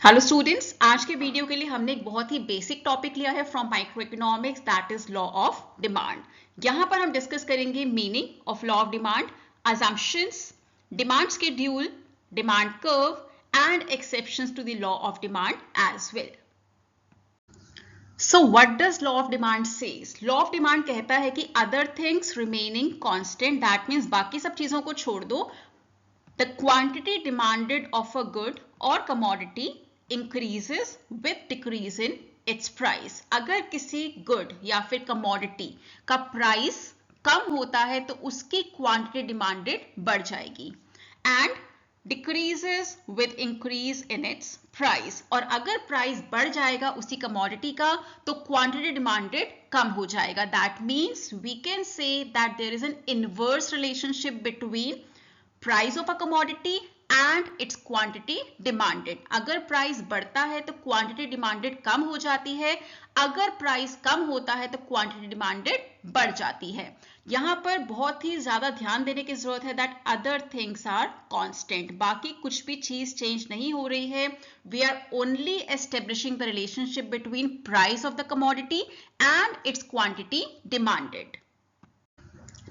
Hello students, आज के video के लिए हमने एक बहुत ही बेसिक टॉपिक लिया है from micro economics, that is law of demand. यहाँ पर हम डिस्कस करेंगे meaning of law of demand, assumptions, demand schedule, demand curve and exceptions to the law of demand as well. So what does law of demand says? Law of demand कहता है कि other things remaining constant, that means बाकी सब चीजों को छोड़ दो, the quantity demanded of a good or commodity increases with decrease in its price। अगर किसी good या फिर commodity का price कम होता है तो उसकी quantity demanded बढ़ जाएगी and decreases with increase in its price। और अगर price बढ़ जाएगा उसी commodity का तो quantity demanded कम हो जाएगा। That means we can say that there is an inverse relationship between price of a commodity and its quantity demanded. अगर प्राइस बढ़ता है तो क्वांटिटी डिमांडेड कम हो जाती है, अगर प्राइस कम होता है तो क्वांटिटी डिमांडेड बढ़ जाती है। यहां पर बहुत ही ज्यादा ध्यान देने की जरूरत है that other things are constant, बाकी कुछ भी चीज चेंज नहीं हो रही है। We are only establishing the relationship between price of the commodity and its quantity demanded.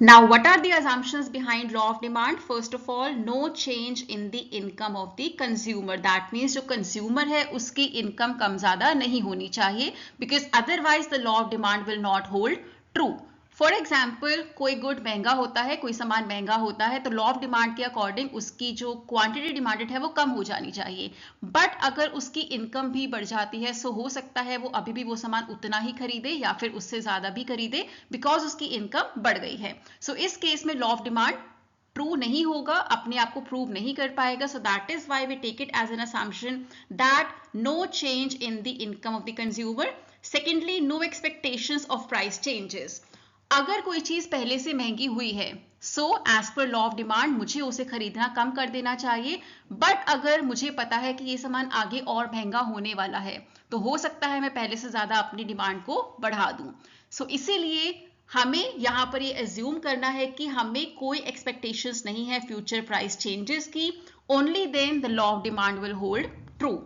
Now, what are the assumptions behind law of demand? First of all, no change in the income of the consumer. That means जो consumer है उसकी income कम ज़्यादा नहीं होनी चाहिए, because otherwise the law of demand will not hold true. For example, कोई good महंगा होता है, कोई सामान महंगा होता है, तो लॉ ऑफ डिमांड के अकॉर्डिंग उसकी जो क्वांटिटी डिमांडेड है वो कम हो जानी चाहिए। बट अगर उसकी इनकम भी बढ़ जाती है सो हो सकता है वो अभी भी वो सामान उतना ही खरीदे या फिर उससे ज्यादा भी खरीदे, बिकॉज उसकी इनकम बढ़ गई है। सो इस केस में लॉ ऑफ डिमांड ट्रू नहीं होगा, अपने आप को प्रूव नहीं कर पाएगा। So that is why we take it as an assumption that no change in the income of the consumer. Secondly, no expectations of price changes. अगर कोई चीज पहले से महंगी हुई है so as per law of demand मुझे उसे खरीदना कम कर देना चाहिए। बट अगर मुझे पता है कि ये सामान आगे और महंगा होने वाला है तो हो सकता है मैं पहले से ज्यादा अपनी डिमांड को बढ़ा दूं। सो इसीलिए हमें यहाँ पर ये एज्यूम करना है कि हमें कोई एक्सपेक्टेशंस नहीं है फ्यूचर प्राइस चेंजेस की, only then the law of demand will hold true.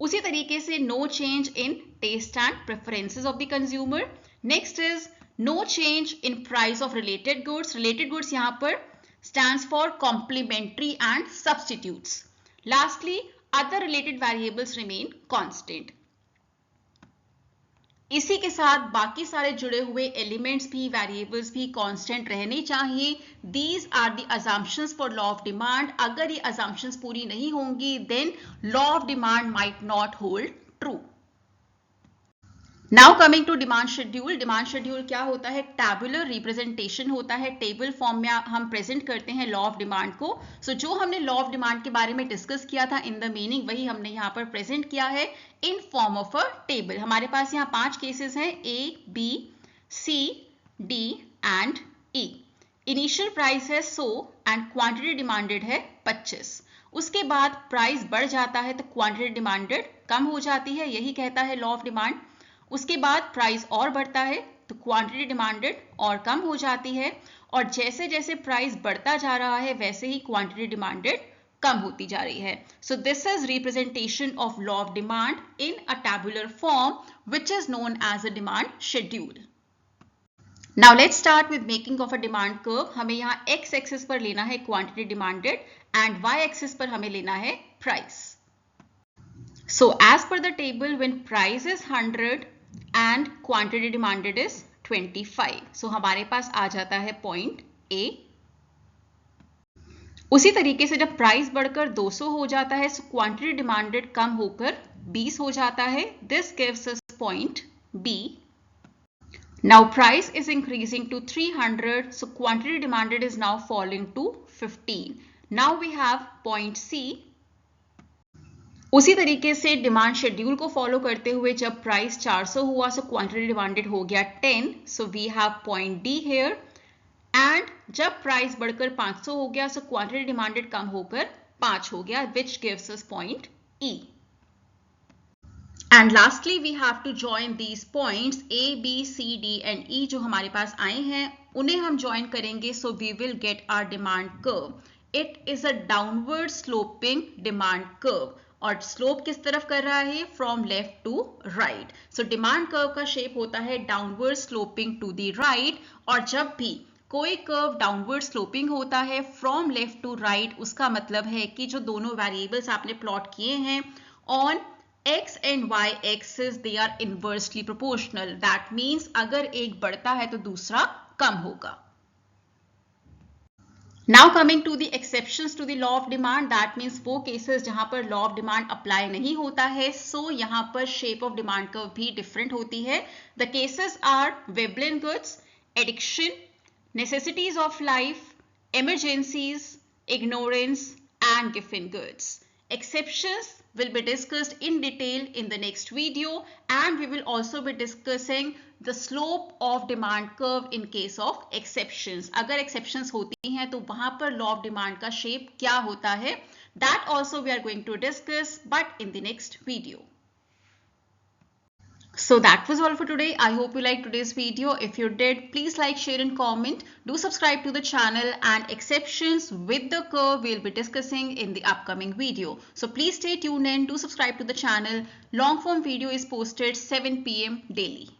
उसी तरीके से no change in taste and preferences of the consumer. Next is no change in price of related goods. Related goods यहाँ पर stands for complementary and substitutes. Lastly, other related variables remain constant. इसी के साथ बाकी सारे जुड़े हुए elements भी, वेरिएबल्स भी कांस्टेंट रहने चाहिए। These are the assumptions for law of demand. अगर ये assumptions पूरी नहीं होंगी then law of demand might not hold true. Now coming to demand schedule. Demand schedule क्या होता है? टैबुलर रिप्रेजेंटेशन होता है, टेबल फॉर्म में हम प्रेजेंट करते हैं लॉ ऑफ डिमांड को। सो जो हमने लॉ ऑफ डिमांड के बारे में डिस्कस किया था इन द मीनिंग, वही हमने यहाँ पर प्रेजेंट किया है in form of a table. हमारे पास यहाँ 5 केसेस हैं, A, B, C, D and E. Initial price है 100 एंड क्वांटिटी डिमांडेड है 25। उसके बाद प्राइस बढ़ जाता है तो क्वांटिटी डिमांडेड कम हो जाती है, यही कहता है लॉ ऑफ डिमांड। उसके बाद प्राइस और बढ़ता है तो क्वांटिटी डिमांडेड और कम हो जाती है, और जैसे जैसे प्राइस बढ़ता जा रहा है वैसे ही क्वांटिटी डिमांडेड कम होती जा रही है। So this is representation of law of demand in a tabular form which is known as a demand schedule. Now let's start with making of a demand curve. हमें यहाँ एक्स एक्सिस पर लेना है quantity demanded and y axis पर हमें लेना है price. So as per the table, when price is 100 and quantity demanded is 25, so हमारे पास आ जाता है पॉइंट A। उसी तरीके से जब प्राइस बढ़कर 200 हो जाता है, so क्वांटिटी डिमांडेड कम होकर 20 हो जाता है। This gives us point B. Now price is increasing to 300, so quantity demanded is now falling to 15. Now we have point C. उसी तरीके से डिमांड शेड्यूल को फॉलो करते हुए जब प्राइस 400 हुआ सो क्वांटिटी डिमांडेड हो गया 10, so we have point D here. And जब प्राइस बढ़कर 500 हो गया सो क्वांटिटी डिमांडेड कम होकर 5 हो गया, which gives us point E. And lastly we have to join these points A, B, C, D and E जो हमारे पास आए हैं उन्हें हम ज्वाइन करेंगे, so we will get our demand curve. It is a downward sloping demand curve. और slope किस तरफ कर रहा है, from left to right. So demand curve का शेप होता है downward sloping to the right, और जब भी कोई कर्व डाउनवर्ड स्लोपिंग होता है फ्रॉम लेफ्ट टू राइट, उसका मतलब है कि जो दोनों वेरिएबल्स आपने प्लॉट किए हैं on x and y axis they are inversely proportional. That means अगर एक बढ़ता है तो दूसरा कम होगा। Now coming to the exceptions to the law of demand, that means वो cases जहां पर law of demand apply नहीं होता है, so यहाँ पर shape of demand curve भी different होती है। The cases are Veblen goods, addiction, necessities of life, emergencies, ignorance, and Giffen goods. Exceptions will be discussed in detail in the next video, and we will also be discussing the slope of demand curve in case of exceptions. अगर exceptions होती हैं तो वहां पर law of demand का shape क्या होता है, that also we are going to discuss, but in the next video. So that was all for today. I hope you liked today's video. If you did, please like, share and comment. Do subscribe to the channel, and exceptions with the curve we'll be discussing in the upcoming video. So please stay tuned in. Do subscribe to the channel. Long form video is posted 7 p.m. daily.